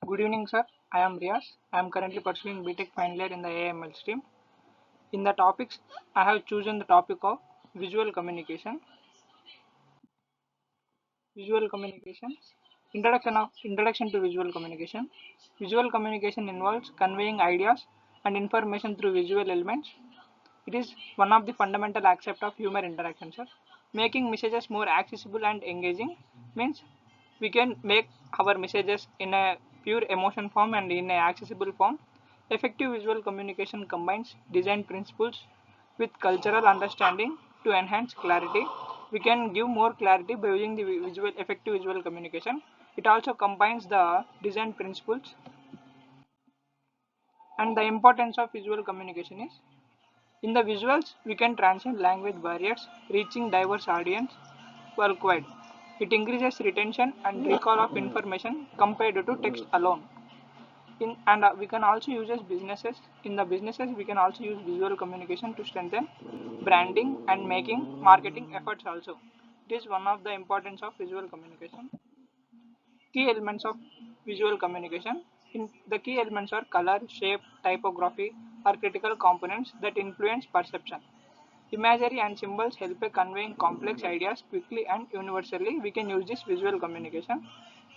Good evening, sir. I am Riyaz. I am currently pursuing BTech final year in the AML stream. In the topics, I have chosen the topic of visual communication. Visual communication. Introduction to visual communication. Visual communication involves conveying ideas and information through visual elements. It is one of the fundamental aspects of human interaction, sir. Making messages more accessible and engaging means we can make our messages in a pure emotion form and in a accessible form. Effective visual communication combines design principles with cultural understanding to enhance clarity. We can give more clarity by using the effective visual communication. It also combines the design principles, and the importance of visual communication is in the visuals, we can transcend language barriers, reaching diverse audience worldwide. It increases retention and recall of information compared to text alone. We can also use as businesses. In the businesses, we can also use visual communication to strengthen branding and making marketing efforts also. It is one of the importance of visual communication. Key elements of visual communication. The key elements are color, shape, typography are critical components that influence perception. Imagery and symbols help in conveying complex ideas quickly and universally. We can use this visual communication.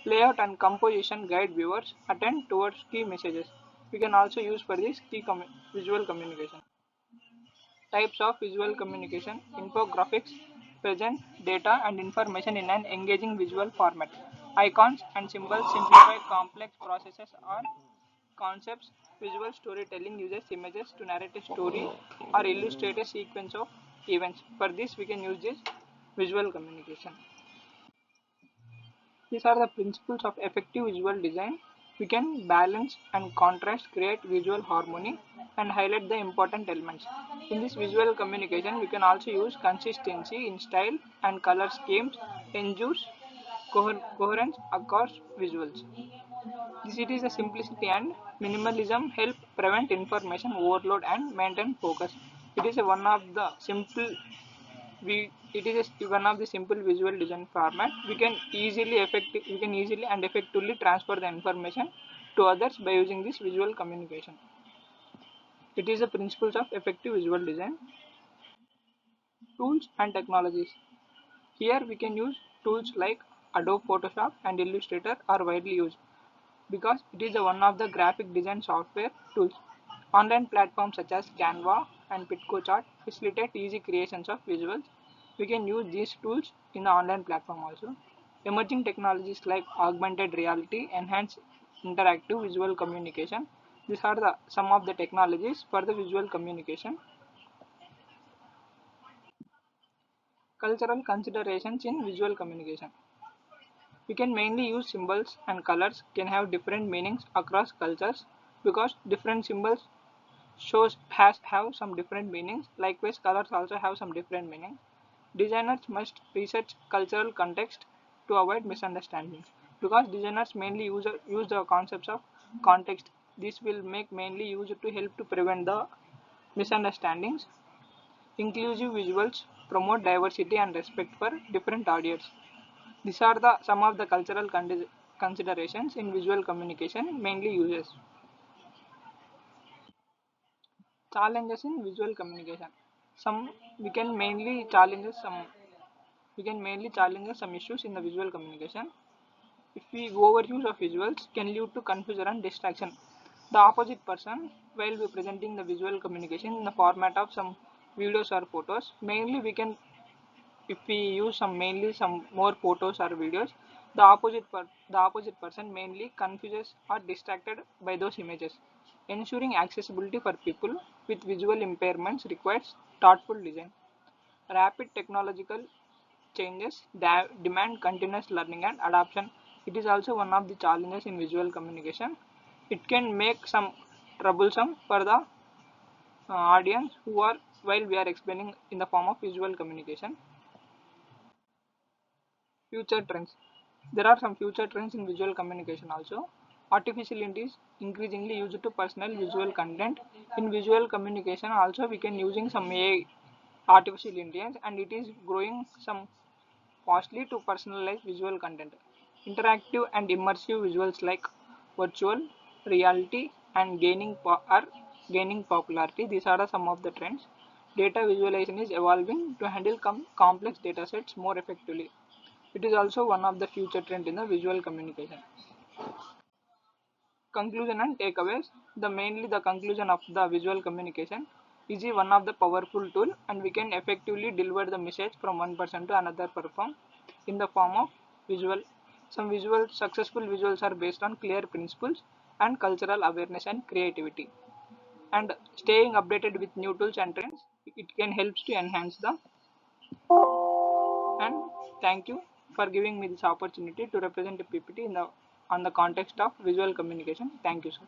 Layout and composition guide viewers attend towards key messages. We can also use for this visual communication. Types of visual communication. Infographics present data and information in an engaging visual format. Icons and symbols simplify complex processes or concepts. Visual storytelling uses images to narrate a story or illustrate a sequence of events. For this, we can use this visual communication. These are the principles of effective visual design. We can balance and contrast, create visual harmony, and highlight the important elements. In this visual communication, we can also use consistency in style and color schemes, ensures coherence across visuals. This it is a simplicity and minimalism help prevent information overload and maintain focus. It is a one of the simple it is one of the simple visual design format. We can easily and effectively transfer the information to others by using this visual communication. It is the principles of effective visual design. Tools and technologies. Here we can use tools like Adobe Photoshop and Illustrator are widely used because it is one of the graphic design software tools. Online platforms such as Canva and PictoChart facilitate easy creations of visuals. We can use these tools in the online platform also. Emerging technologies like augmented reality enhance interactive visual communication. These are some of the technologies for the visual communication. Cultural considerations in visual communication. We can mainly use symbols and colors can have different meanings across cultures because different symbols have some different meanings. Likewise, colors also have some different meanings. Designers must research cultural context to avoid misunderstandings because designers mainly use the concepts of context. This will make mainly used to help to prevent the misunderstandings. Inclusive visuals promote diversity and respect for different audience. These are some of the cultural considerations in visual communication mainly uses. Challenges in visual communication. Some we can mainly challenges some we can mainly challenge some issues in the visual communication. If we overuse of visuals can lead to confusion and distraction. The opposite person, while we presenting the visual communication in the format of some videos or photos, mainly we can if we use some mainly some more photos or videos, the opposite person mainly confuses or distracted by those images. Ensuring accessibility for people with visual impairments requires thoughtful design. Rapid technological changes demand continuous learning and adoption. It is also one of the challenges in visual communication. It can make some troublesome for the audience who are while we are explaining in the form of visual communication. Future trends. There are some future trends in visual communication also. Artificial intelligence is increasingly used to personal visual content. In visual communication also we can using some AI artificial intelligence and it is growing some fastly to personalize visual content. Interactive and immersive visuals like virtual reality, and are gaining popularity. These are some of the trends. Data visualization is evolving to handle complex data sets more effectively. It is also one of the future trends in the visual communication. Conclusion and takeaways. The conclusion of the visual communication is one of the powerful tool, and we can effectively deliver the message from one person to another perform in the form of visual. Some visual successful visuals are based on clear principles and cultural awareness and creativity. And staying updated with new tools and trends, it can help to enhance the. And thank you for giving me this opportunity to represent the PPT in the on the context of visual communication. Thank you, sir.